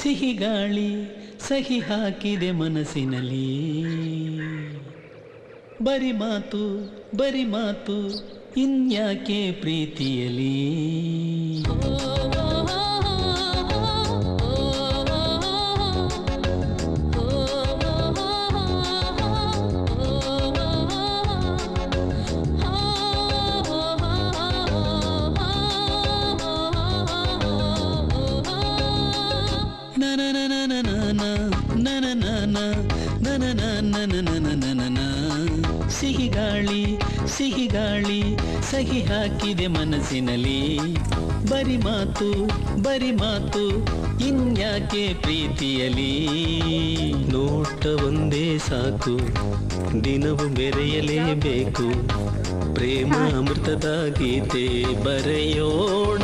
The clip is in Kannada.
ಸಿಹಿ ಗಾಳಿ ಸಹಿ ಹಾಕಿದೆ ಮನಸ್ಸಿನಲ್ಲಿ, ಬರಿ ಮಾತು ಇನ್ಯಾಕೆ ಪ್ರೀತಿಯಲಿ. ಸಿಹಿ ಗಾಳಿ ಸಹಿ ಹಾಕಿದೆ ಮನಸ್ಸಿನಲ್ಲಿ, ಬರಿ ಮಾತು ಇನ್ಯಾಕೆ ಪ್ರೀತಿಯಲಿ. ನೋಟ ಒಂದೇ ಸಾಕು, ದಿನವು ಬೆರೆಯಲೇಬೇಕು, ಪ್ರೇಮ ಅಮೃತದ ಗೀತೆ ಬರೆಯೋಣ.